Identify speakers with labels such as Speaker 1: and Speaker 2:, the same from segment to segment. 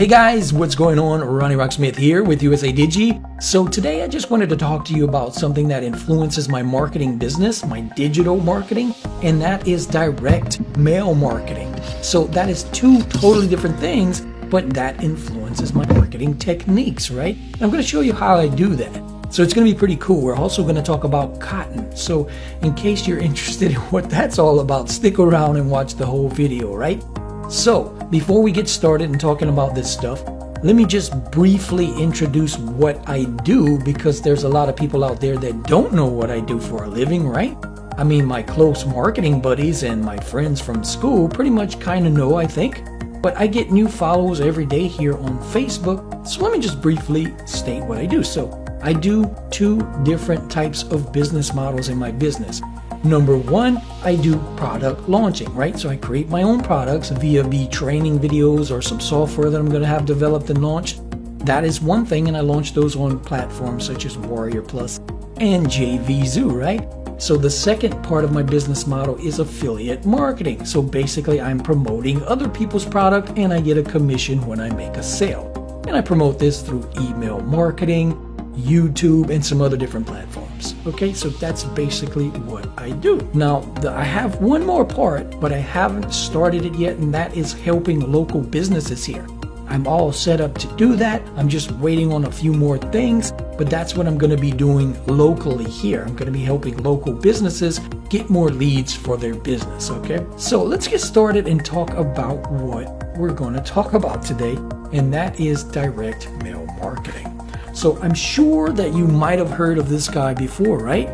Speaker 1: Hey guys, what's going on? ronnierokksmith here with usadigi. So today I just wanted to talk to you about something that influences my marketing business, my digital marketing, and that is direct mail marketing. So that is two totally different things, but that influences my marketing techniques, right? And I'm going to show you how I do that. So it's going to be pretty cool. We're also going to talk about cotton. So in case you're interested in what that's all about, stick around and watch the whole video, right? So before we get started and talking about this stuff, let me just briefly introduce what I do, because there's a lot of people out there that don't know what I do for a living, right? I mean, my close marketing buddies and my friends from school pretty much kind of know, I think. But I get new follows every day here on Facebook. So let me just briefly state what I do. So I do two different types of business models in my business. Number one, I do product launching, right? So I create my own products via training videos or some software that I'm going to have developed and launched. That is one thing, and I launch those on platforms such as Warrior Plus and JVZoo, right? So the second part of my business model is affiliate marketing. So basically I'm promoting other people's product and I get a commission when I make a sale. And I promote this through email marketing, YouTube, and some other different platforms. Okay, so that's basically what I do. Now, I have one more part, but I haven't started it yet, and that is helping local businesses here. I'm all set up to do that. I'm just waiting on a few more things, but that's what I'm going to be doing locally here. I'm going to be helping local businesses get more leads for their business, okay? So let's get started and talk about what we're going to talk about today, and that is direct mail marketing. So I'm sure that you might have heard of this guy before, right?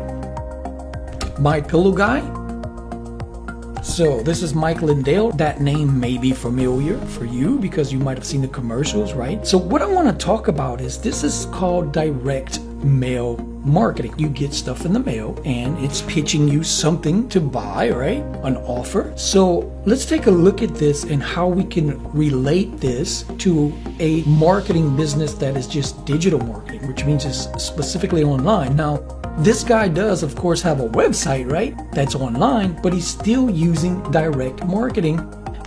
Speaker 1: My Pillow guy. So this is Mike Lindell. That name may be familiar for you because you might have seen the commercials, right? So what I want to talk about is this is called direct mail marketing. You get stuff in the mail and it's pitching you something to buy, right? An offer. So let's take a look at this and how we can relate this to a marketing business that is just digital marketing, which means it's specifically online. Now, this guy does, of course, have a website, right? That's online, but he's still using direct marketing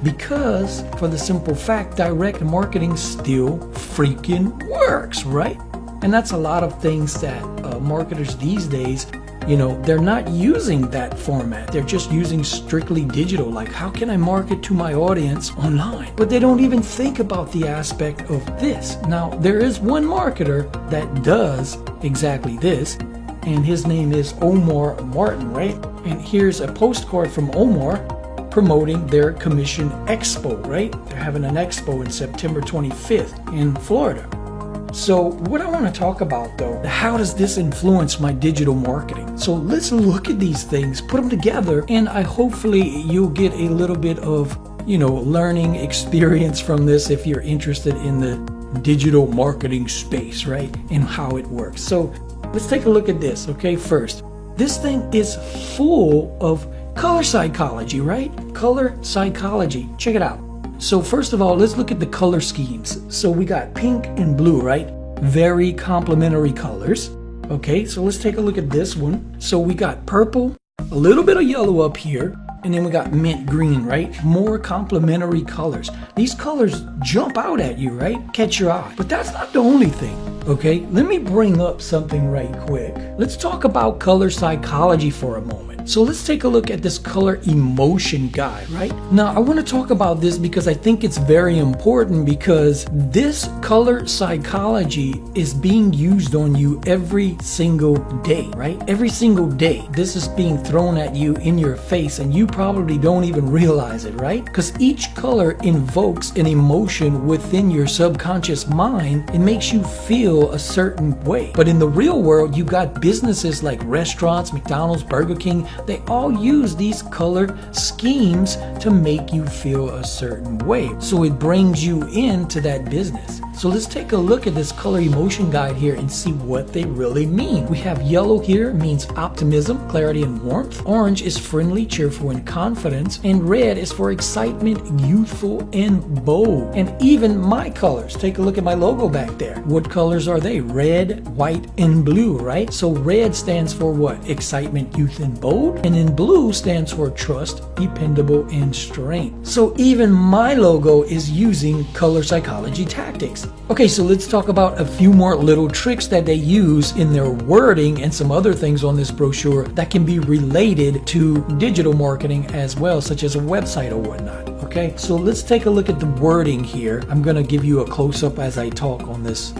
Speaker 1: because, for the simple fact, direct marketing still freaking works, right? And that's a lot of things that marketers these days, they're not using that format. They're just using strictly digital. Like, how can I market to my audience online? But they don't even think about the aspect of this. Now, there is one marketer that does exactly this, and his name is Omar Martin, right? And here's a postcard from Omar promoting their commission expo, right? They're having an expo in September 25th in Florida. So what I want to talk about, though, how does this influence my digital marketing? So let's look at these things, put them together, and hopefully you'll get a little bit of, learning experience from this if you're interested in the digital marketing space, right? And how it works. So let's take a look at this, okay? First, this thing is full of color psychology, right? Color psychology. Check it out. So first of all, let's look at the color schemes. So we got pink and blue, right? Very complementary colors. Okay, so let's take a look at this one. So we got purple, a little bit of yellow up here, and then we got mint green, right? More complementary colors. These colors jump out at you, right? Catch your eye. But that's not the only thing, okay? Let me bring up something right quick. Let's talk about color psychology for a moment. So let's take a look at this color emotion guy, right? Now, I want to talk about this because I think it's very important, because this color psychology is being used on you every single day, right? Every single day. This is being thrown at you in your face, and you probably don't even realize it, right? Because each color invokes an emotion within your subconscious mind. It makes you feel a certain way. But in the real world, you got businesses like restaurants, McDonald's, Burger King. They all use these color schemes to make you feel a certain way. So it brings you into that business. So let's take a look at this color emotion guide here and see what they really mean. We have yellow here means optimism, clarity, and warmth. Orange is friendly, cheerful, and confidence. And red is for excitement, youthful, and bold. And even my colors, take a look at my logo back there. What colors are they? Red, white, and blue, right? So red stands for what? Excitement, youth, and bold. And then blue stands for trust, dependable, and strength. So even my logo is using color psychology tactics. Okay, so let's talk about a few more little tricks that they use in their wording and some other things on this brochure that can be related to digital marketing as well, such as a website or whatnot. Okay, so let's take a look at the wording here. I'm going to give you a close-up as I talk on this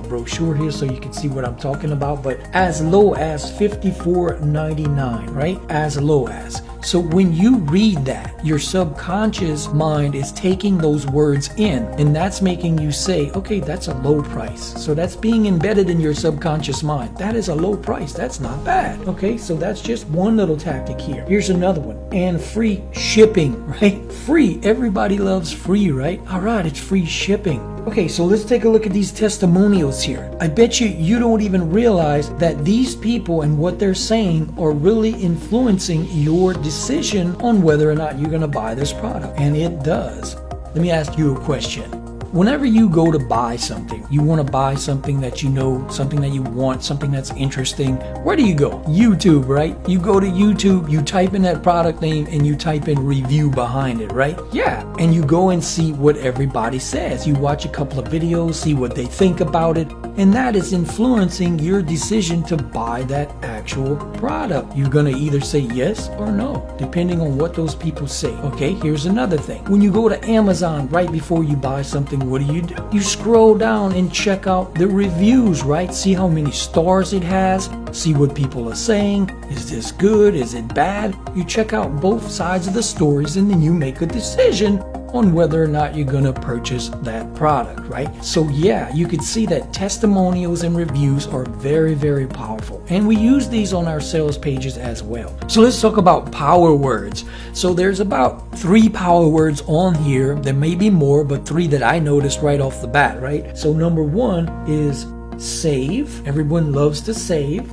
Speaker 1: brochure here so you can see what I'm talking about, but as low as $54.99, right? As low as. So when you read that, your subconscious mind is taking those words in, and that's making you say, okay, that's a low price. So that's being embedded in your subconscious mind. That is a low price. That's not bad. Okay, so that's just one little tactic here. Here's another one. And free shipping, right? Free. Everybody loves free, right? All right, it's free shipping. Okay, so let's take a look at these testimonials here. I bet you don't even realize that these people and what they're saying are really influencing your decision on whether or not you're going to buy this product. And it does. Let me ask you a question. Whenever you go to buy something, you want to buy something that you know, something that you want, something that's interesting, where do you go? YouTube, right? You go to YouTube, you type in that product name, and you type in review behind it, right? Yeah. And you go and see what everybody says. You watch a couple of videos, see what they think about it, and that is influencing your decision to buy that actual product. You're going to either say yes or no, depending on what those people say. Okay, here's another thing. When you go to Amazon right before you buy something, what do? You scroll down and check out the reviews, right? See how many stars it has, see what people are saying. Is this good? Is it bad? You check out both sides of the stories, and then you make a decision on whether or not you're going to purchase that product, right? So yeah, you can see that testimonials and reviews are very, very powerful. And we use these on our sales pages as well. So let's talk about power words. So there's about 3 power words on here. There may be more, but 3 that I noticed right off the bat, right? So number 1 is save. Everyone loves to save.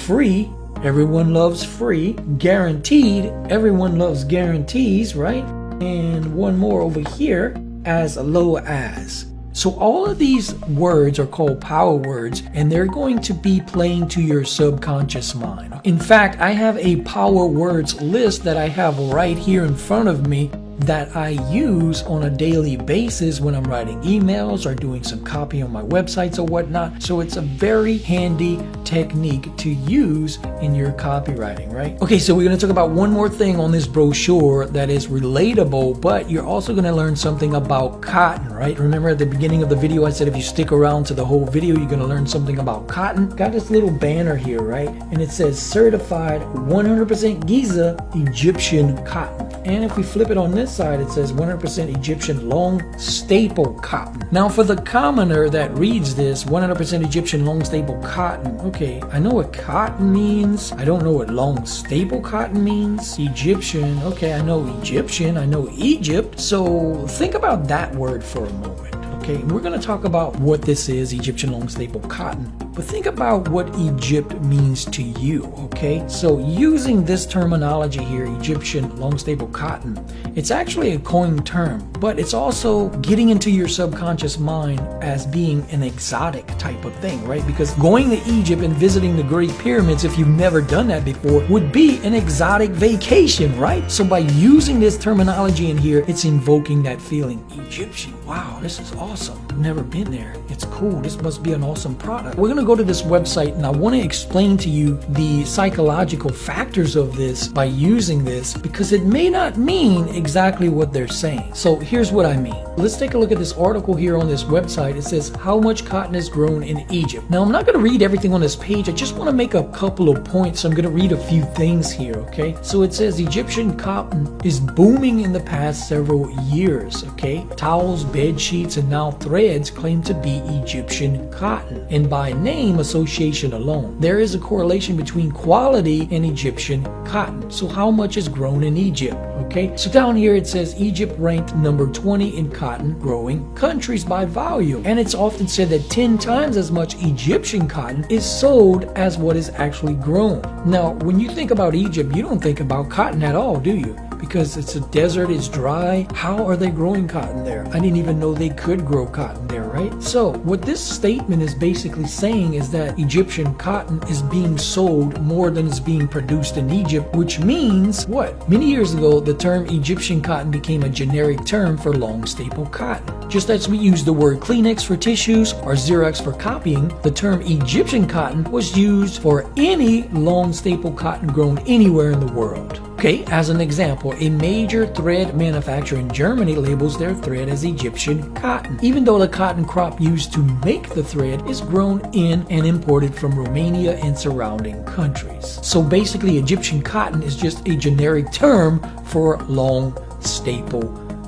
Speaker 1: Free. Everyone loves free. Guaranteed. Everyone loves guarantees, right? And one more over here, as low as. So all of these words are called power words, and they're going to be playing to your subconscious mind. In fact, I have a power words list that I have right here in front of me that I use on a daily basis when I'm writing emails or doing some copy on my websites or whatnot. So it's a very handy technique to use in your copywriting, right? Okay, so we're going to talk about one more thing on this brochure that is relatable, but you're also going to learn something about cotton, right? Remember at the beginning of the video, I said if you stick around to the whole video, you're going to learn something about cotton. Got this little banner here, right? And it says certified 100% Giza Egyptian cotton. And if we flip it on this side, it says 100% Egyptian long staple cotton. Now for the commoner that reads this, 100% Egyptian long staple cotton. Okay, I know what cotton means. I don't know what long staple cotton means. Egyptian, okay, I know Egyptian, I know Egypt. So think about that word for a moment. Okay, we're going to talk about what this is, Egyptian long staple cotton, but think about what Egypt means to you, okay? So using this terminology here, Egyptian long staple cotton, it's actually a coined term, but it's also getting into your subconscious mind as being an exotic type of thing, right? Because going to Egypt and visiting the Great Pyramids, if you've never done that before, would be an exotic vacation, right? So by using this terminology in here, it's invoking that feeling. Egyptian, wow, this is awesome. I've never been there. It's cool. This must be an awesome product. We're going to go to this website, and I want to explain to you the psychological factors of this by using this, because it may not mean exactly what they're saying. So here's what I mean. Let's take a look at this article here on this website. It says how much cotton is grown in Egypt. Now I'm not going to read everything on this page. I just want to make a couple of points. So I'm going to read a few things here, okay? So it says Egyptian cotton is booming in the past several years, okay? Towels, bed sheets, and now threads claim to be Egyptian cotton, and by name association alone, there is a correlation between quality and Egyptian cotton. So how much is grown in Egypt? Okay, so down here it says Egypt ranked number 20 in cotton growing countries by volume, and it's often said that 10 times as much Egyptian cotton is sold as what is actually grown. Now, when you think about Egypt, you don't think about cotton at all, do you? Because it's a desert, it's dry. How are they growing cotton there? I didn't even know they could grow cotton there, right? So what this statement is basically saying is that Egyptian cotton is being sold more than is being produced in Egypt, which means what? Many years ago, the term Egyptian cotton became a generic term for long staple cotton. Just as we use the word Kleenex for tissues or Xerox for copying, the term Egyptian cotton was used for any long staple cotton grown anywhere in the world. Okay, as an example, a major thread manufacturer in Germany labels their thread as Egyptian cotton, even though the cotton crop used to make the thread is grown in and imported from Romania and surrounding countries. So basically, Egyptian cotton is just a generic term for long staple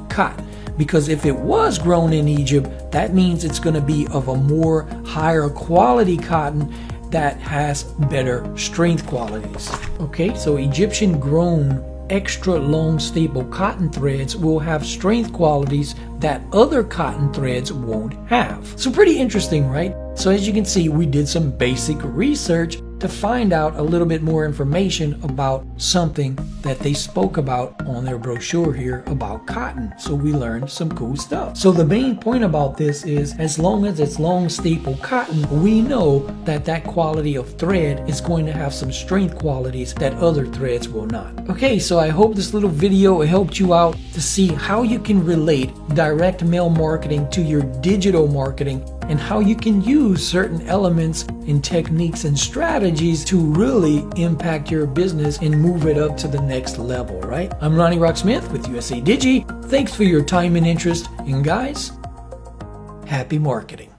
Speaker 1: cotton. Because if it was grown in Egypt, that means it's going to be of a more higher quality cotton that has better strength qualities. Okay, so Egyptian grown extra long staple cotton threads will have strength qualities that other cotton threads won't have. So pretty interesting, right? So as you can see, we did some basic research to find out a little bit more information about something that they spoke about on their brochure here about cotton. So we learned some cool stuff. So the main point about this is, as long as it's long staple cotton, we know that that quality of thread is going to have some strength qualities that other threads will not. Okay, so I hope this little video helped you out to see how you can relate direct mail marketing to your digital marketing, and how you can use certain elements and techniques and strategies to really impact your business and move it up to the next level, right? I'm Ronnie Rocksmith with USA Digi. Thanks for your time and interest, and guys, happy marketing.